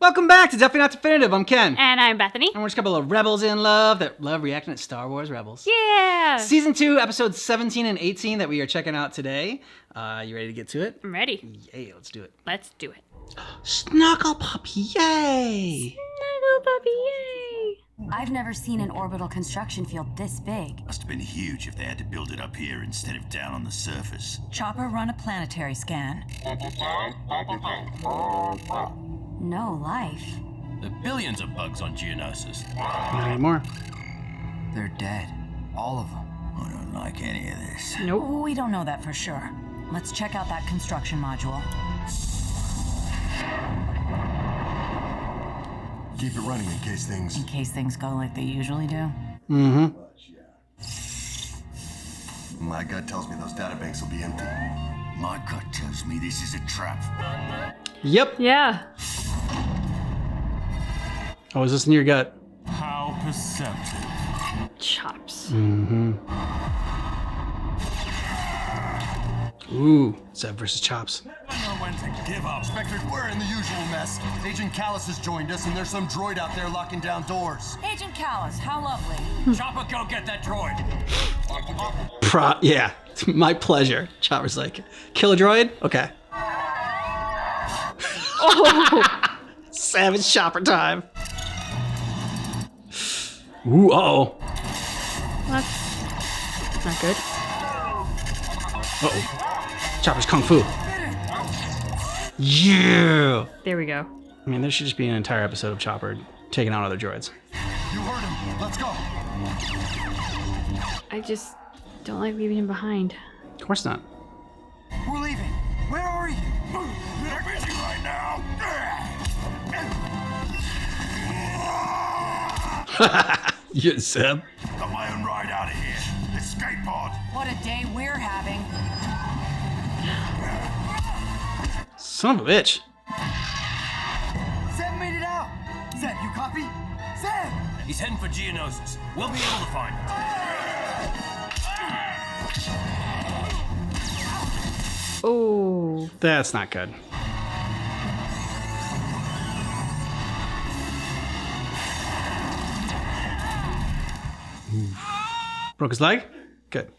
Welcome back to Definitely Not Definitive. I'm Ken. And I'm Bethany. And we're just a couple of rebels in love that love reacting to Star Wars Rebels. Yeah! Season 2, episodes 17 and 18 that we are checking out today. You ready to get to it? I'm ready. Yay, let's do it. Let's do it. Snuggle Puppy, yay! Snuggle puppy, yay! I've never seen an orbital construction field this big. Must have been huge if they had to build it up here instead of down on the surface. Chopper, run a planetary scan. No life. There are billions of bugs on Geonosis. Not anymore. They're dead. All of them. I don't like any of this. Nope. We don't know that for sure. Let's check out that construction module. Keep it running in case things... In case things go like they usually do. Mm-hmm. My gut tells me those databanks will be empty. My gut tells me this is a trap. Yep. Yeah. Oh, is this in your gut? How perceptive. Chops. Mm-hmm. Ooh, Zeb versus Chops. I know when to give up. Spectre, we're in the usual mess. Agent Callus has joined us, and there's some droid out there locking down doors. Agent Callus, how lovely. Chopper, go get that droid. Yeah, my pleasure. Chopper's like, kill a droid? Okay. Oh! Savage Chopper time. Ooh, uh-oh. That's not good. Uh-oh. Chopper's Kung Fu. Yeah! There we go. I mean, there should just be an entire episode of Chopper taking out other droids. You heard him. Let's go. I just don't like leaving him behind. Of course not. We're leaving. Where are you? They're busy right now. Yeah, Zeb. Got my own ride out of here. Escape pod. What a day we're having. Son of a bitch. Zeb made it out. Zeb, you copy? Zeb! He's heading for Geonosis. We'll be able to find him. Oh. That's not good. Broke his leg? Good.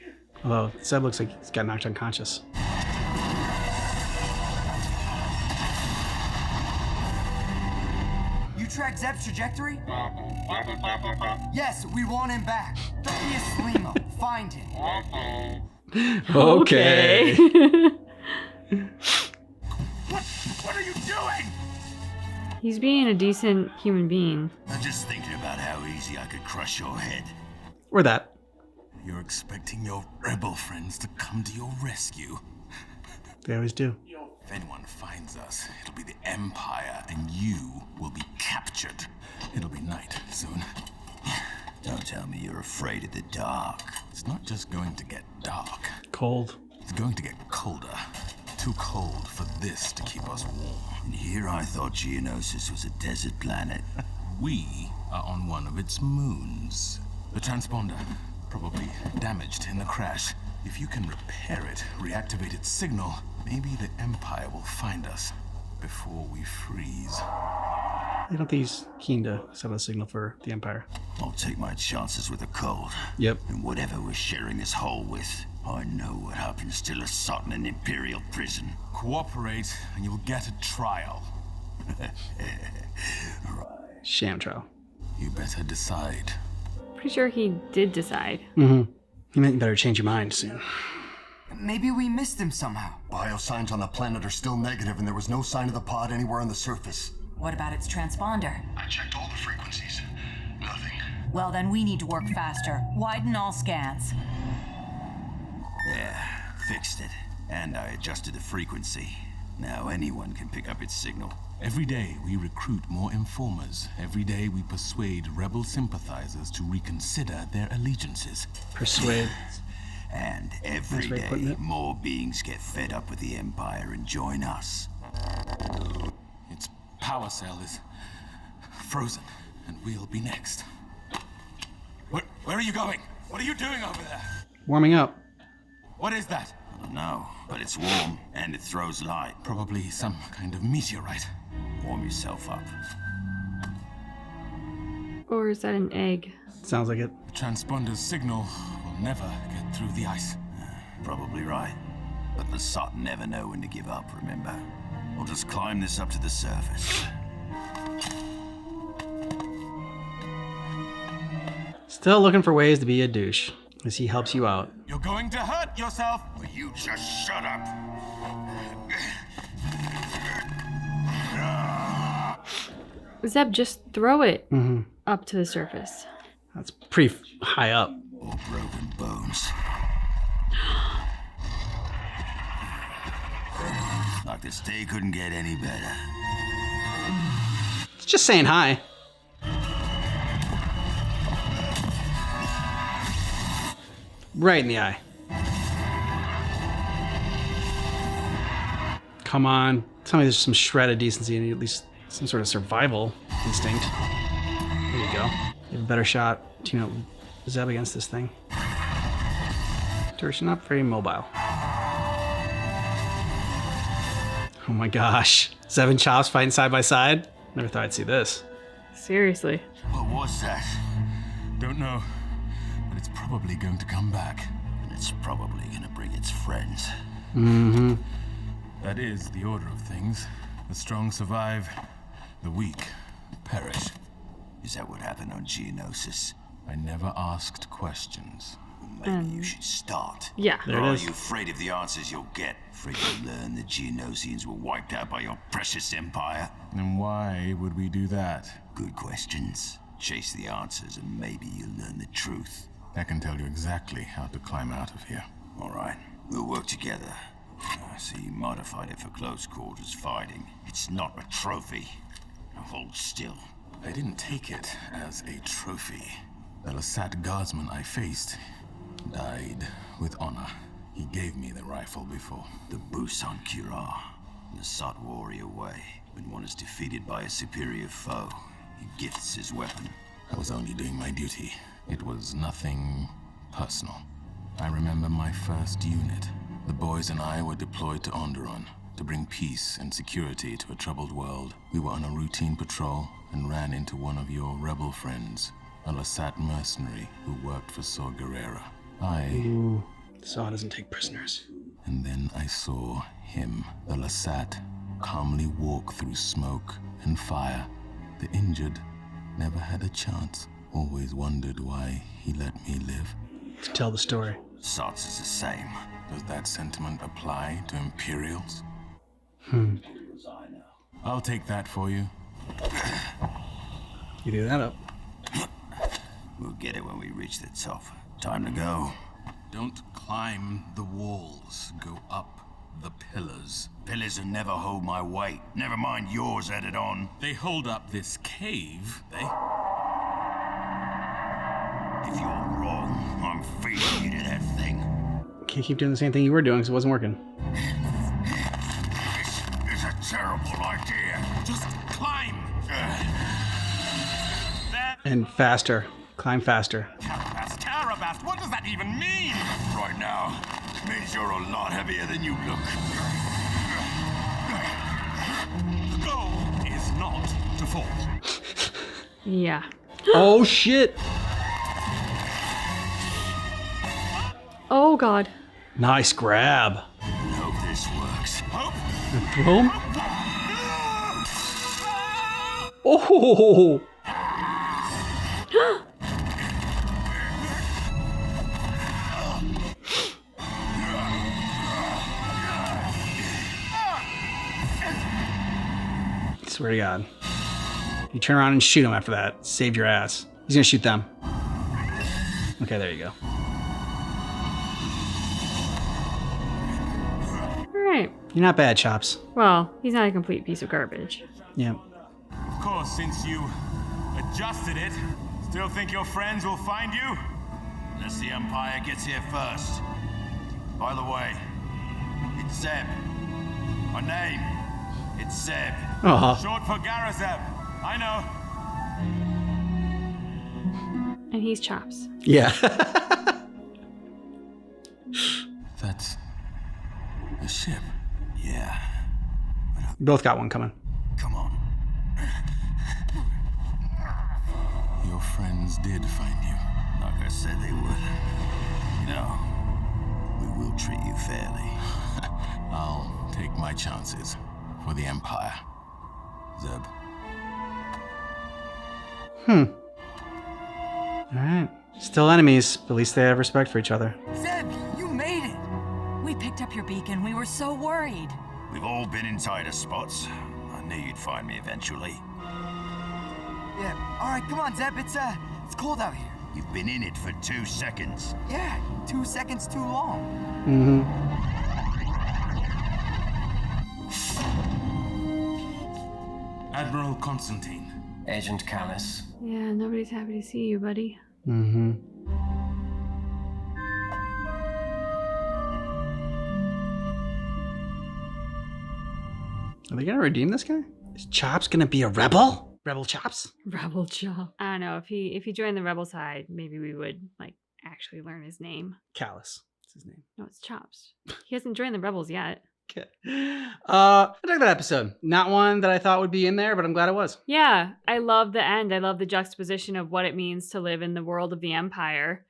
Although Zeb looks like he's got knocked unconscious. You tracked Zeb's trajectory? Yes, we want him back. Don't be a slimo. Find him. Okay. What are you doing? He's being a decent human being. I'm just thinking about how easy I could crush your head. Or that. You're expecting your rebel friends to come to your rescue. They always do. If anyone finds us, it'll be the Empire, and you will be captured. It'll be night soon. Don't tell me you're afraid of the dark. It's not just going to get dark. Cold. It's going to get colder. Too cold for this to keep us warm. And here I thought Geonosis was a desert planet. We are on one of its moons. The transponder, probably damaged in the crash. If you can repair it, reactivate its signal, maybe the Empire will find us before we freeze. I don't think he's keen to send a signal for the Empire. I'll take my chances with the cold. Yep. And whatever we're sharing this hole with, I know what happens to Lasat in an Imperial prison. Cooperate, and you'll get a trial. Sham trial. You better decide. Pretty sure he did decide. Mm-hmm. You might better change your mind soon. Maybe we missed him somehow. Biosigns on the planet are still negative, and there was no sign of the pod anywhere on the surface. What about its transponder? I checked all the frequencies. Nothing. Well, then we need to work faster. Widen all scans. Yeah, fixed it. And I adjusted the frequency. Now anyone can pick up its signal. Every day we recruit more informers. Every day we persuade rebel sympathizers to reconsider their allegiances. Persuade. And every Nice way of putting day it. more beings get fed up with the Empire and join us. Its power cell is frozen, and we'll be next. Where are you going? What are you doing over there? Warming up. What is that? No, but it's warm and it throws light. Probably some kind of meteorite. Warm yourself up. Or is that an egg? Sounds like it. The transponder's signal will never get through the ice. Probably right. But the Sot never know when to give up, remember? We'll just climb this up to the surface. Still looking for ways to be a douche, as he helps you out. You're going to hurt yourself. Will you just shut up? Zeb, just throw it up to the surface. That's pretty high up. Or broken bones. Like this day couldn't get any better. It's just saying hi. Right in the eye. Come on. Tell me there's some shred of decency and at least some sort of survival instinct. There you go. You have a better shot to, Zeb against this thing. Turt's not very mobile. Oh my gosh. Zeb and Chops fighting side by side? Never thought I'd see this. Seriously. What was that? Don't know, but it's probably going to come back. And it's probably gonna bring its friends. Mm-hmm. That is the order of things. The strong survive, the weak perish. Is that what happened on Geonosis? I never asked questions. Maybe you should start. Yeah. There Or it are is. you afraid of the answers you'll get? Afraid to learn the Geonosians were wiped out by your precious empire? And why would we do that? Good questions. Chase the answers and maybe you'll learn the truth. I can tell you exactly how to climb out of here. All right, we'll work together. I see you modified it for close quarters fighting. It's not a trophy. Now hold still. I didn't take it as a trophy. The Lasat guardsman I faced died with honor. He gave me the rifle before. The Busan Kira. The Sot warrior way. When one is defeated by a superior foe, he gifts his weapon. I was only doing my duty. It was nothing personal. I remember my first unit. The boys and I were deployed to Onderon to bring peace and security to a troubled world. We were on a routine patrol and ran into one of your rebel friends, a Lasat mercenary who worked for Saw Gerrera. Ooh, Saw doesn't take prisoners. And then I saw him, the Lasat, calmly walk through smoke and fire. The injured never had a chance. Always wondered why he let me live. To tell the story. Sots is the same. Does that sentiment apply to Imperials? I'll take that for you. You do that up. We'll get it when we reach the top. Time to go. Don't climb the walls. Go up the pillars. Pillars will never hold my weight. Never mind yours added on. They hold up this cave, they? If you're wrong, I'm feeding you to that thing. Can't keep doing the same thing you were doing because it wasn't working. This is a terrible idea. Just climb! There! And faster. Climb faster. Carabast, Carabast, what does that even mean? Right now, means you're a lot heavier than you look. The goal is not to fall. Yeah. Oh shit! Oh god. Nice grab. Hope this works. Hope? Boom. Oh! Swear to God. You turn around and shoot him after that. Saved your ass. He's gonna shoot them. Okay, there you go. Alright. You're not bad, Chops. Well, he's not a complete piece of garbage. Yeah. Of course, since you adjusted it, still think your friends will find you? Unless the Empire gets here first. By the way, it's Zeb. My name, it's Zeb. Aw. Short for Garazeb. I know. And he's Chops. Yeah. That's You both got one coming. Come on. Your friends did find you. Like I said they would. No. We will treat you fairly. I'll take my chances for the Empire. Zeb. Alright. Still enemies, but at least they have respect for each other. Zeb, you made it! We picked up your beacon. We were so worried. We've all been in tighter spots. I knew you'd find me eventually. Yeah, alright, come on, Zeb. It's cold out here. You've been in it for 2 seconds. Yeah, 2 seconds too long. Admiral Constantine. Agent Callus. Yeah, nobody's happy to see you, buddy. Are they gonna redeem this guy? Is Chops gonna be a rebel? Rebel Chops? Rebel Chop. I don't know. If he joined the rebel side, maybe we would like actually learn his name. Callus. That's his name. No, it's Chops. He hasn't joined the rebels yet. Okay. I dug that episode. Not one that I thought would be in there, but I'm glad it was. Yeah, I love the end. I love the juxtaposition of what it means to live in the world of the Empire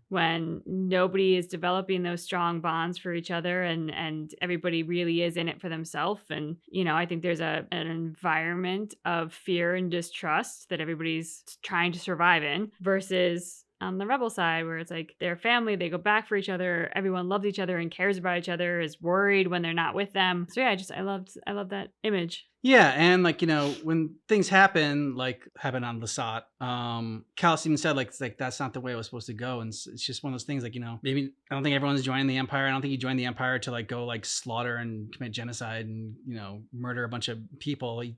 when nobody is developing those strong bonds for each other and everybody really is in it for themselves. And, you know, I think there's an environment of fear and distrust that everybody's trying to survive in versus on the rebel side where it's like their family, they go back for each other, everyone loves each other and cares about each other, is worried when they're not with them. So yeah, I love that image. Yeah, and like, you know, when things happen, like happen on Lasat, Callus even said like, it's like, that's not the way it was supposed to go. And it's just one of those things like, you know, maybe I don't think everyone's joining the Empire. I don't think you joined the Empire to like go like slaughter and commit genocide and, you know, murder a bunch of people. We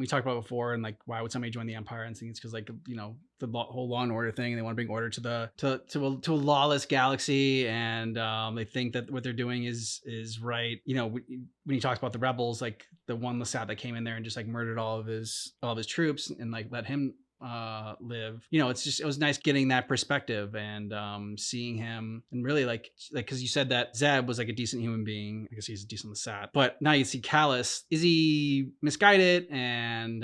talked about before and like, why would somebody join the Empire? And things because like, you know, the whole law and order thing, they want to bring order to a lawless galaxy, and they think that what they're doing is right. You know, when he talks about the rebels, like the one Lasat that came in there and just like murdered all of his troops and like let him live. You know, it was nice getting that perspective and seeing him and really like because you said that Zeb was like a decent human being. I guess he's a decent Lasat, but now you see Callus. Is he misguided and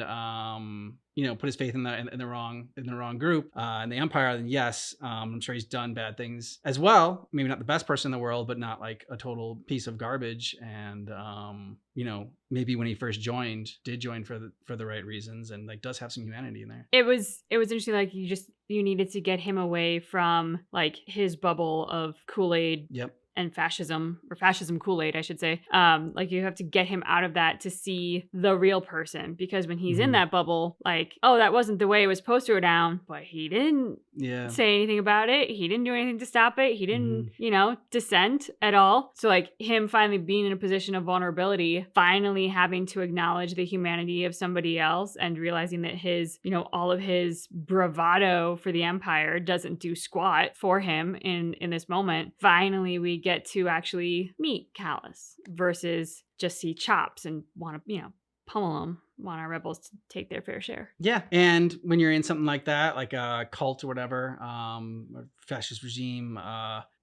you know, put his faith in the wrong group in the Empire? Then yes, I'm sure he's done bad things as well. Maybe not the best person in the world, but not like a total piece of garbage. And you know, maybe when he first did join for the right reasons, and like does have some humanity in there. It was interesting. Like you needed to get him away from like his bubble of Kool-Aid. Yep. And fascism Kool-Aid, I should say. Like you have to get him out of that to see the real person, because when he's in that bubble, like, oh, that wasn't the way it was supposed to go down, but he didn't say anything about it. He didn't do anything to stop it. He didn't, you know, dissent at all. So like him finally being in a position of vulnerability, finally having to acknowledge the humanity of somebody else and realizing that his, you know, all of his bravado for the Empire doesn't do squat for him in this moment. Finally, we get to actually meet Callus versus just see Chops and want to, you know, pummel them, want our rebels to take their fair share. Yeah. And when you're in something like that, like a cult or whatever, or fascist regime,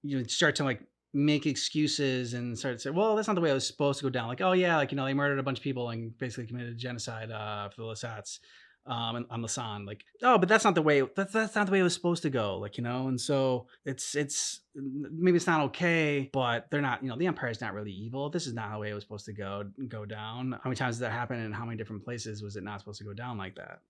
you start to like make excuses and start to say, well, that's not the way it was supposed to go down. Like, oh yeah, like, you know, they murdered a bunch of people and basically committed genocide for the Lasats. On Lasan, like, oh, but that's not the way it was supposed to go, like, you know. And so it's maybe it's not okay, but they're not, you know, the Empire is not really evil. This is not the way it was supposed to go down. How many times did that happen, and how many different places was it not supposed to go down like that,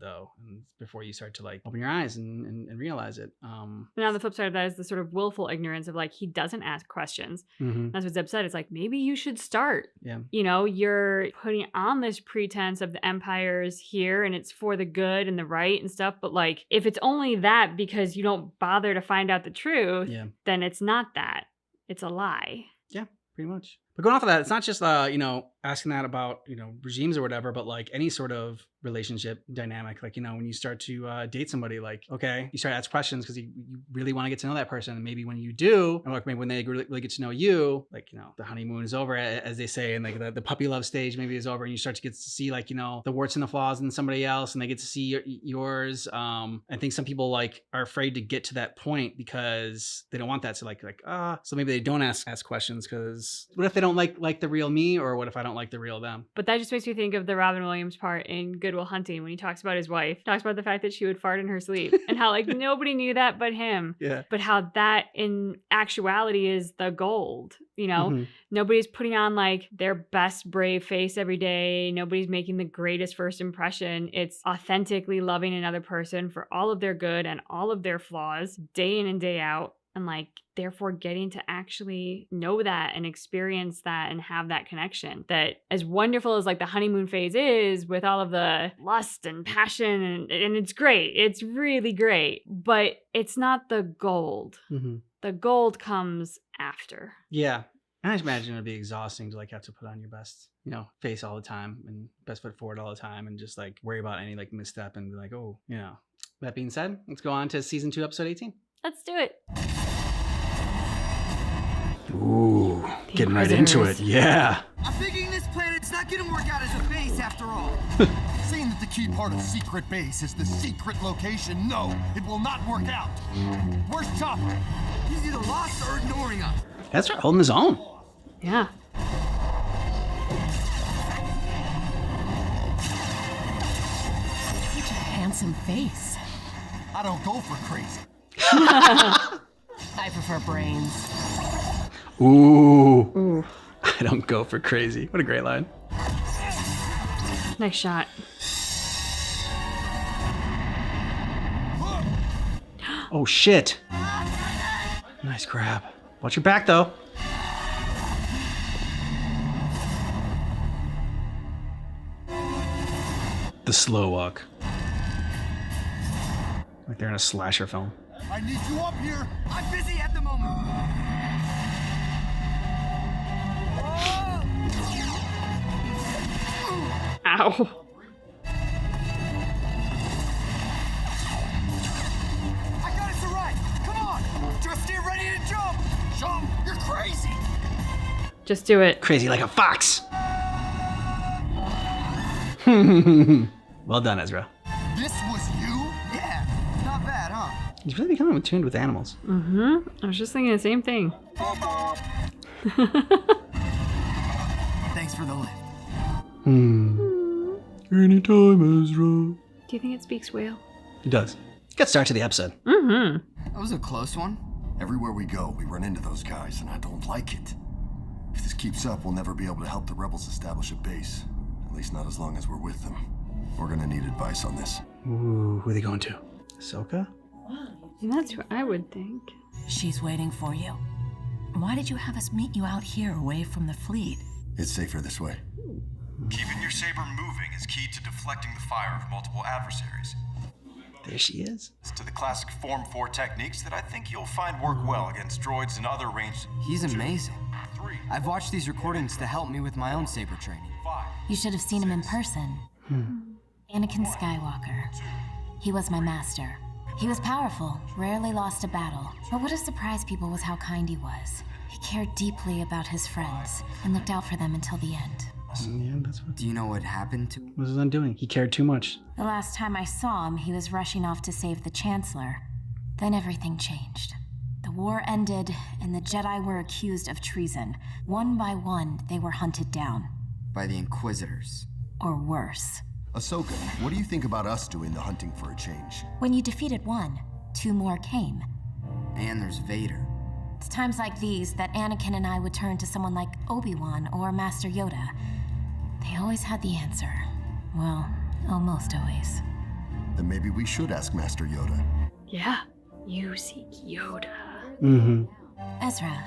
though? And before you start to like open your eyes and realize it. But on the flip side of that is the sort of willful ignorance of like, he doesn't ask questions. That's what Zeb said. It's like, maybe you should start. Yeah. You know, you're putting on this pretense of the Empire's here and it's for the good and the right and stuff. But like, if it's only that because you don't bother to find out the truth, then it's not that. It's a lie. Yeah, pretty much. But going off of that, it's not just, you know, asking that about, you know, regimes or whatever, but like any sort of relationship dynamic. Like, you know, when you start to date somebody, like, okay, you start to ask questions because you really want to get to know that person. And maybe when you do, or like maybe when they really get to know you, like, you know, the honeymoon is over, as they say, and like the puppy love stage maybe is over, and you start to get to see like, you know, the warts and the flaws in somebody else, and they get to see yours. I think some people like are afraid to get to that point because they don't want that. So so maybe they don't ask questions because what if they don't like the real me, or what if I don't like the real them? But that just makes me think of the Robin Williams part in Good Will Hunting when he talks about his wife. He talks about the fact that she would fart in her sleep and how like nobody knew that but him. Yeah. But how that in actuality is the gold. You know, nobody's putting on like their best brave face every day. Nobody's making the greatest first impression. It's authentically loving another person for all of their good and all of their flaws day in and day out. And like, therefore getting to actually know that and experience that and have that connection. That as wonderful as like the honeymoon phase is with all of the lust and passion and it's great. It's really great, but it's not the gold. The gold comes after. Yeah. And I just imagine it'd be exhausting to like have to put on your best, face all the time and best foot forward all the time and just like worry about any like misstep and be like, oh, That being said, let's go on to season 2, episode 18. Let's do it. Ooh, getting right into it. Yeah. I'm thinking this planet's not gonna work out as a base after all. Saying that the key part of Secret Base is the secret location, no, it will not work out. Where's Chopper? He's either lost or ignoring us. That's right, holding his own. Yeah. Such a handsome face. I don't go for crazy. I prefer brains. Ooh. I don't go for crazy. What a great line. Nice shot. Oh, shit. Nice grab. Watch your back, though. The slow walk. Like they're in a slasher film. I need you up here. I'm busy at the moment. Ow. I got it to right. Come on. Just get ready to jump. Jump, you're crazy. Just do it. Crazy like a fox. Well done, Ezra. This was you? Yeah, not bad, huh? He's really becoming attuned with animals. I was just thinking the same thing. Thanks for the lift. Anytime, Ezra. Do you think it speaks whale? It does. Good start to the episode. That was a close one. Everywhere we go, we run into those guys, and I don't like it. If this keeps up, we'll never be able to help the rebels establish a base. At least not as long as we're with them. We're gonna need advice on this. Ooh, who are they going to? Ahsoka? That's what I would think. She's waiting for you. Why did you have us meet you out here away from the fleet? It's safer this way. Keeping your saber moving is key to deflecting the fire of multiple adversaries. There she is. It's to the classic Form 4 techniques that I think you'll find work well against droids and other ranged... He's amazing. 3, I've watched these recordings to help me with my own saber training. 5. You should have seen him in person. Anakin Skywalker. He was my master. He was powerful, rarely lost a battle. But what surprised people was how kind he was. He cared deeply about his friends and looked out for them until the end. Yeah, that's what Do you know what happened to was his undoing. He cared too much. The last time I saw him, he was rushing off to save the Chancellor. Then everything changed. The war ended, and the Jedi were accused of treason. One by one, they were hunted down. by the Inquisitors? Or worse. Ahsoka, what do you think about us doing the hunting for a change? When you defeated one, 2 more came. And there's Vader. It's times like these that Anakin and I would turn to someone like Obi-Wan or Master Yoda. They always had the answer. Well, almost always. Then maybe we should ask Master Yoda. Yeah. You seek Yoda. Mm-hmm. Ezra,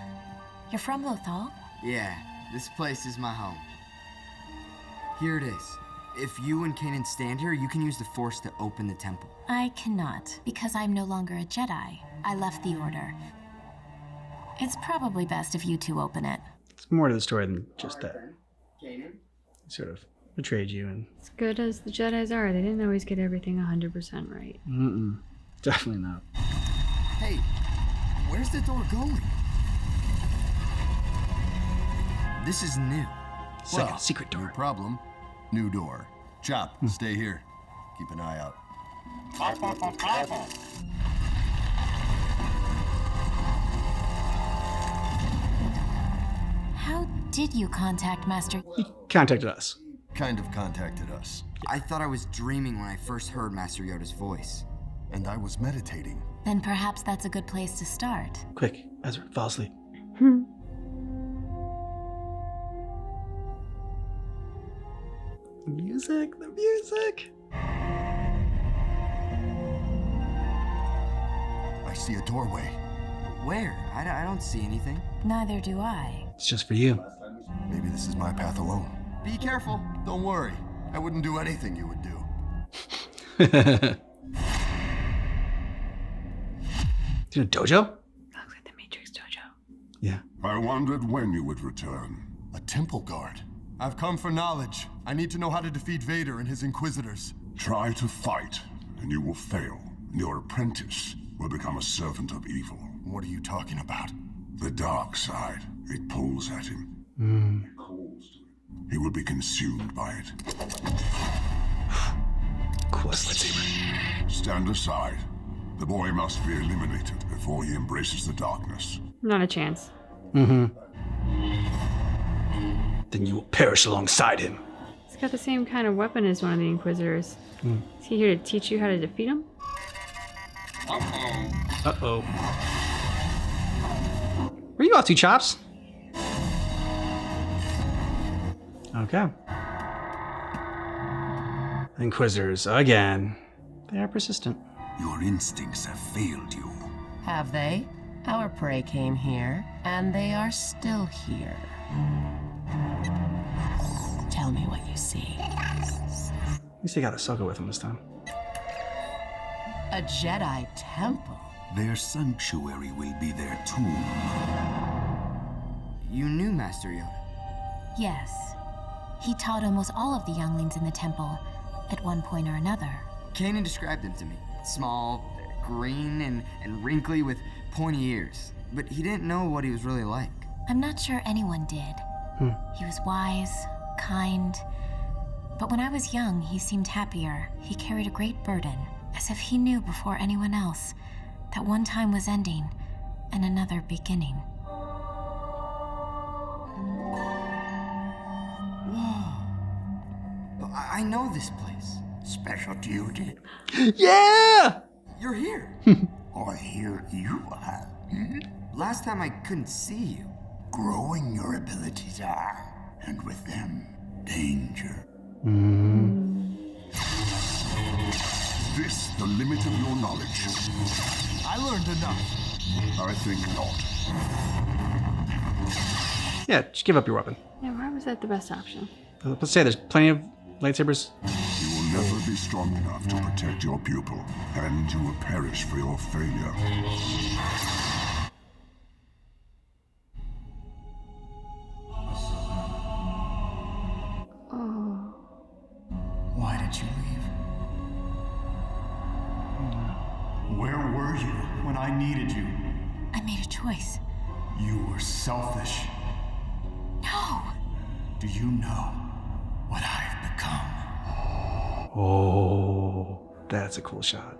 you're from Lothal? Yeah, this place is my home. Here it is. If you and Kanan stand here, you can use the Force to open the temple. I cannot, because I'm no longer a Jedi. I left the Order. It's probably best if you two open it. It's more to the story than just that. He sort of betrayed you and... As good as the Jedis are, they didn't always get everything 100% right. Mm-mm. Definitely not. Hey, where's the door going? This is new. It's like a secret No door. problem. New door. Chop, stay here. Keep an eye out. How Did you contact Master? He contacted us. Kind of contacted us. I thought I was dreaming when I first heard Master Yoda's voice. And I was meditating. Then perhaps that's a good place to start. Quick, Ezra, fall asleep. The music, the music. I see a doorway. Where? I don't see anything. Neither do I. It's just for you. Maybe this is my path alone. Be careful. Don't worry. I wouldn't do anything you would do. Do you know Dojo? Looks like the Matrix Dojo. Yeah. I wondered when you would return. A temple guard. I've come for knowledge. I need to know how to defeat Vader and his Inquisitors. Try to fight, and you will fail. Your apprentice will become a servant of evil. What are you talking about? The dark side. It pulls at him. It calls to him. He will be consumed by it. Coolest lightsaber. Stand aside. The boy must be eliminated before he embraces the darkness. Not a chance. Then you will perish alongside him. He's got the same kind of weapon as one of the Inquisitors. Is he here to teach you how to defeat him? Uh-oh. Where you off to, Chops? Okay. Inquisitors, again. They are persistent. Your instincts have failed you. Have they? Our prey came here, and they are still here. Tell me what you see. At least they got Ahsoka with them this time. A Jedi temple. Their sanctuary will be their tomb. You knew Master Yoda. Yes. He taught almost all of the younglings in the temple at one point or another. Kanan described him to me. Small, green, and wrinkly with pointy ears. But he didn't know what he was really like. I'm not sure anyone did. He was wise, kind. But when I was young, he seemed happier. He carried a great burden, as if he knew before anyone else that one time was ending and another beginning. Whoa. I know this place. Special duty. Yeah! You're here. Or here you are. Last time I couldn't see you. Growing your abilities are, and with them, danger. This the limit of your knowledge? I learned enough. I think not. Yeah, just give up your weapon. Yeah, why was that the best option? Let's say there's plenty of lightsabers. You will never be strong enough to protect your pupil, and you will perish for your failure. Why did you leave? Where were you when I needed you? I made a choice. You were selfish. No! Do you know what I've become? Oh, that's a cool shot.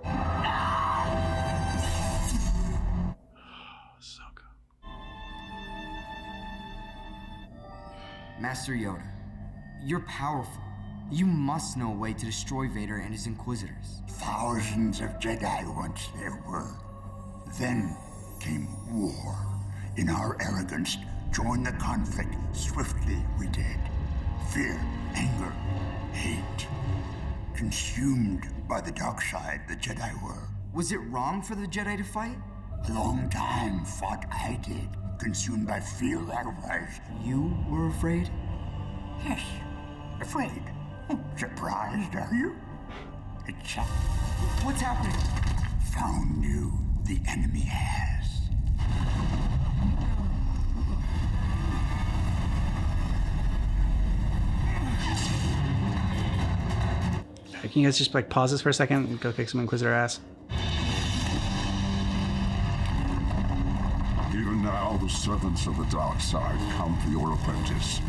So good. Master Yoda, you're powerful. You must know a way to destroy Vader and his Inquisitors. Thousands of Jedi once there were. Then came war. In our arrogance, joined the conflict. Swiftly we did. Fear, anger, hate. Consumed by the dark side, the Jedi were. Was it wrong for the Jedi to fight? A long time fought I did. Consumed by fear I was. You were afraid? Yes, afraid. Surprised, are you? Except What's happening? found you, the enemy has. Can you guys just like pause this for a second and go kick some Inquisitor ass? Even now, the servants of the dark side come for your apprentice.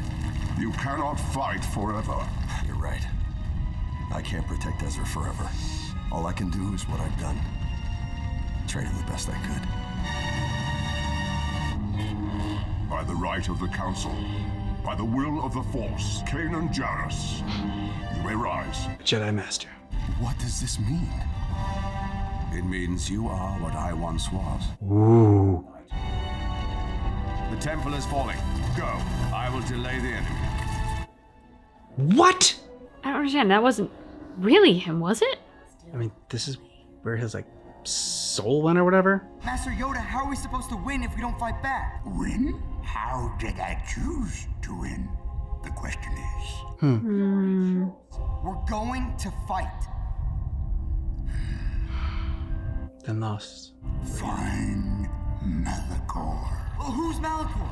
You cannot fight forever. You're right. I can't protect Ezra forever. All I can do is what I've done. Train him the best I could. By the right of the Council, By the will of the Force, Kanan Jarrus, you may rise. Jedi Master. What does this mean? It means you are what I once was. Ooh. The temple is falling. Go. I will delay the enemy. What? I don't understand. That wasn't really him, was it? I mean, this is where his, like, soul went or whatever? Master Yoda, how are we supposed to win if we don't fight back? Win? How did I choose to win? The question is. We're going to fight. Then lost. Find Malachor. Well, who's Malachor?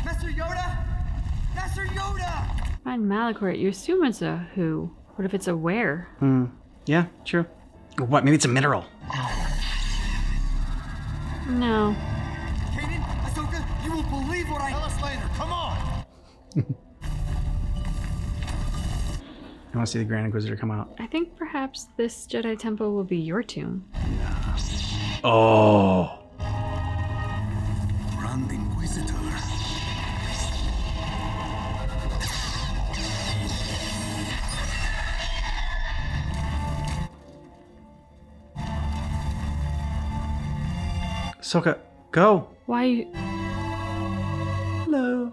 Master Yoda? Master Yoda! Find Malachor. You assume it's a who. What if it's a where? Yeah, true. Or what? Maybe it's a mineral. No. Kanan, Ahsoka, you won't believe what I... Tell us later, come on! I want to see the Grand Inquisitor come out. I think perhaps this Jedi Temple will be your tomb. Oh. Grand Inquisitor. Ahsoka, go. Why? Hello.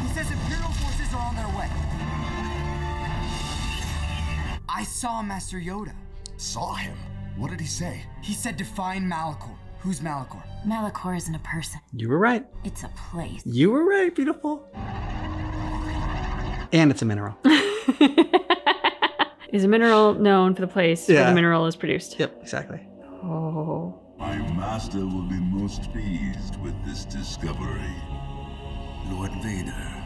He says Imperial forces are on their way. I saw Master Yoda. Saw him? What did he say? He said to find Malachor. Who's Malachor? Malachor isn't a person. You were right. It's a place. You were right, beautiful. And it's a mineral. Is a mineral known for the place where the mineral is produced? Yep, exactly. Oh. My master will be most pleased with this discovery. Lord Vader.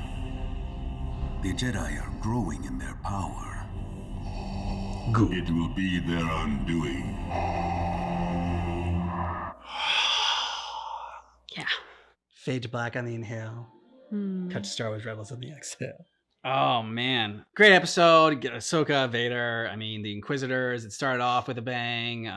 The Jedi are growing in their power. Good. It will be their undoing. Yeah. Fade to black on the inhale. Cut to Star Wars Rebels on the exhale. Oh man, great episode. Get Ahsoka, Vader. I mean, the Inquisitors. It started off with a bang.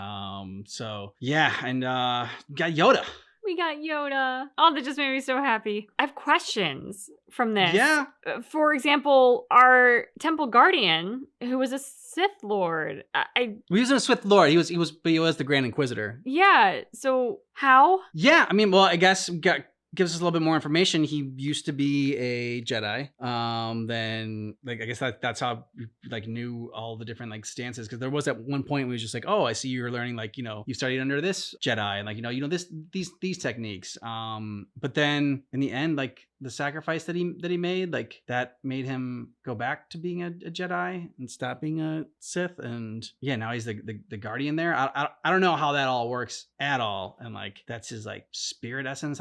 So yeah, and got Yoda. We got Yoda. Oh, that just made me so happy. I have questions from this. Yeah. For example, our Temple Guardian, who was a Sith Lord. He was a Sith Lord. He was the Grand Inquisitor. Yeah. So how? Yeah, I mean, well, I guess gives us a little bit more information. He used to be a Jedi. Then like I guess that's how we like knew all the different like stances, because there was at one point we was just like, oh, I see you're learning, like, you know, you studied under this Jedi and like, you know these techniques. But then in the end, like the sacrifice that he made, like that made him go back to being a Jedi and stop being a Sith. And yeah, now he's the Guardian there. I don't know how that all works at all. And like that's his like spirit essence.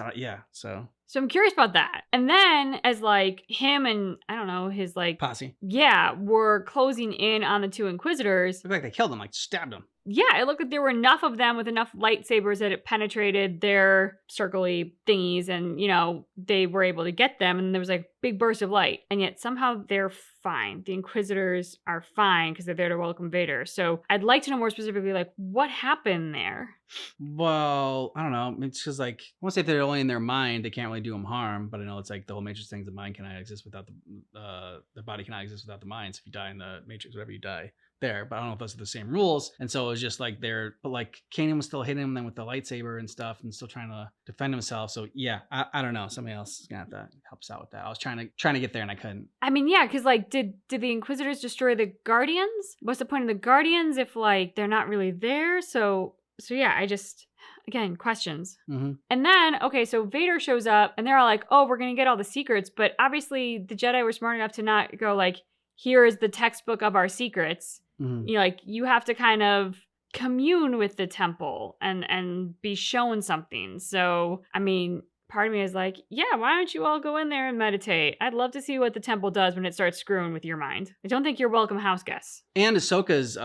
So I'm curious about that. And then as like him and I don't know, his like posse. Yeah, were closing in on the two Inquisitors. Looked like they killed him, like stabbed him. Yeah, it looked like there were enough of them with enough lightsabers that it penetrated their circly thingies and, you know, they were able to get them and there was like big burst of light. And yet somehow they're fine. The Inquisitors are fine because they're there to welcome Vader. So I'd like to know more specifically, like, what happened there? Well, I don't know. It's because like, I won't say if they're only in their mind, they can't really do them harm, but I know it's like the whole Matrix thing, the mind cannot exist without the body cannot exist without the mind. So if you die in the Matrix, whatever, you die there. But I don't know if those are the same rules. And so it was just like but like Kanan was still hitting him then with the lightsaber and stuff and still trying to defend himself. So yeah, I don't know. Somebody else is gonna have to help us out with that. I was trying to get there and I couldn't. I mean, yeah, because like, did the Inquisitors destroy the Guardians? What's the point of the Guardians if like they're not really there? So yeah, I just, again, questions. Mm-hmm. And then, okay, so Vader shows up and they're all like, oh, we're going to get all the secrets. But obviously the Jedi were smart enough to not go like, here is the textbook of our secrets. Mm-hmm. You know, like you have to kind of commune with the temple and be shown something. So, I mean, part of me is like, yeah, why don't you all go in there and meditate? I'd love to see what the temple does when it starts screwing with your mind. I don't think you're welcome house guests. And Ahsoka's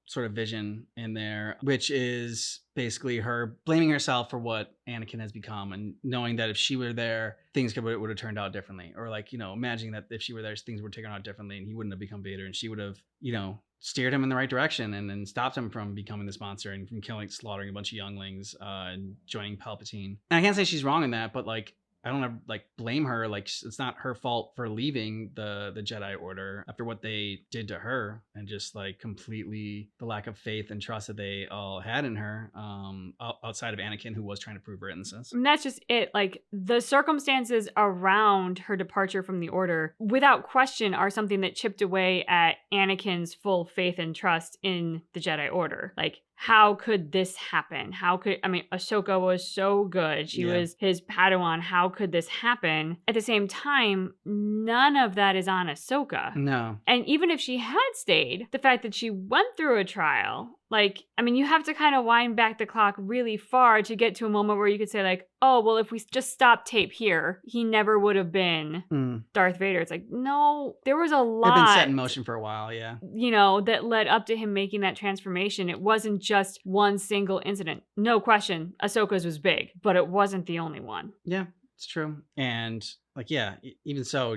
sort of vision in there, which is basically her blaming herself for what Anakin has become and knowing that if she were there, things would have turned out differently. Or like, imagining that if she were there, things would turn out differently and he wouldn't have become Vader and she would have, steered him in the right direction and stopped him from becoming this monster and from slaughtering a bunch of younglings and joining Palpatine. And I can't say she's wrong in that, but like, I don't have, blame her. Like, it's not her fault for leaving the Jedi Order after what they did to her and just completely the lack of faith and trust that they all had in her, outside of Anakin, who was trying to prove her innocence. And that's just it. Like, the circumstances around her departure from the Order, without question, are something that chipped away at Anakin's full faith and trust in the Jedi Order. Like, how could this happen? Ahsoka was so good. She was his Padawan. How could this happen? At the same time, none of that is on Ahsoka. No. And even if she had stayed, the fact that she went through a trial, you have to kind of wind back the clock really far to get to a moment where you could say oh, well, if we just stop tape here, he never would have been Darth Vader. It's no, there was a lot. They've been set in motion for a while, yeah. That led up to him making that transformation. It wasn't just one single incident. No question, Ahsoka's was big, but it wasn't the only one. Yeah, it's true. And even so,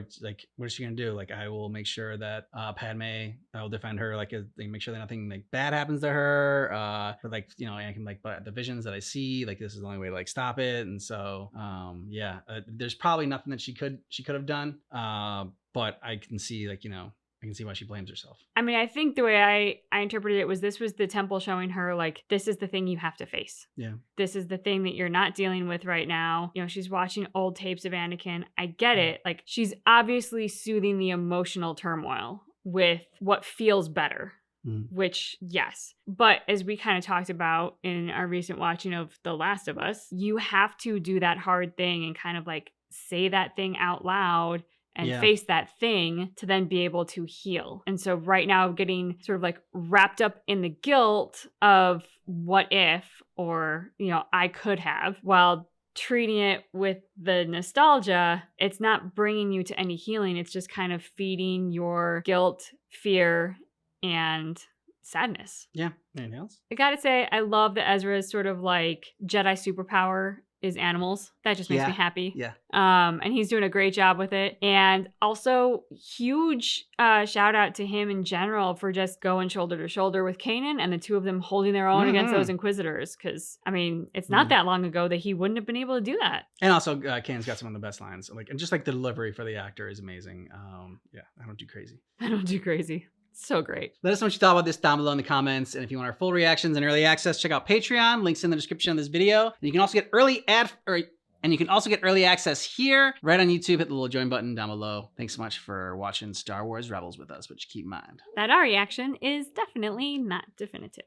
what is she gonna do? I will make sure that Padme, I will defend her, make sure that nothing bad happens to her. Anakin, but the visions that I see, this is the only way to stop it. And so, there's probably nothing that she could have done. But I can see, I can see why she blames herself. I think the way I interpreted it was this was the temple showing her, this is the thing you have to face. Yeah. This is the thing that you're not dealing with right now. She's watching old tapes of Anakin. I get it. She's obviously soothing the emotional turmoil with what feels better. Which, yes. But as we kind of talked about in our recent watching of The Last of Us, you have to do that hard thing and kind of say that thing out loud and face that thing to then be able to heal. And so right now getting sort of wrapped up in the guilt of what if, or, I could have, while treating it with the nostalgia, it's not bringing you to any healing. It's just kind of feeding your guilt, fear, and sadness. Yeah. Anything else? I gotta say, I love that Ezra's sort of Jedi superpower is animals. That just makes me happy. Yeah. And he's doing a great job with it. And also, huge shout out to him in general for just going shoulder to shoulder with Kanan and the two of them holding their own against those Inquisitors. Because, it's not that long ago that he wouldn't have been able to do that. And also, Kanan's got some of the best lines. And just the delivery for the actor is amazing. I don't do crazy. I don't do crazy. So great. Let us know what you thought about this down below in the comments. And if you want our full reactions and early access, check out Patreon. Links in the description of this video. And you can also get early access here right on YouTube. Hit the little join button down below. Thanks so much for watching Star Wars Rebels with us, but keep in mind that our reaction is definitely not definitive.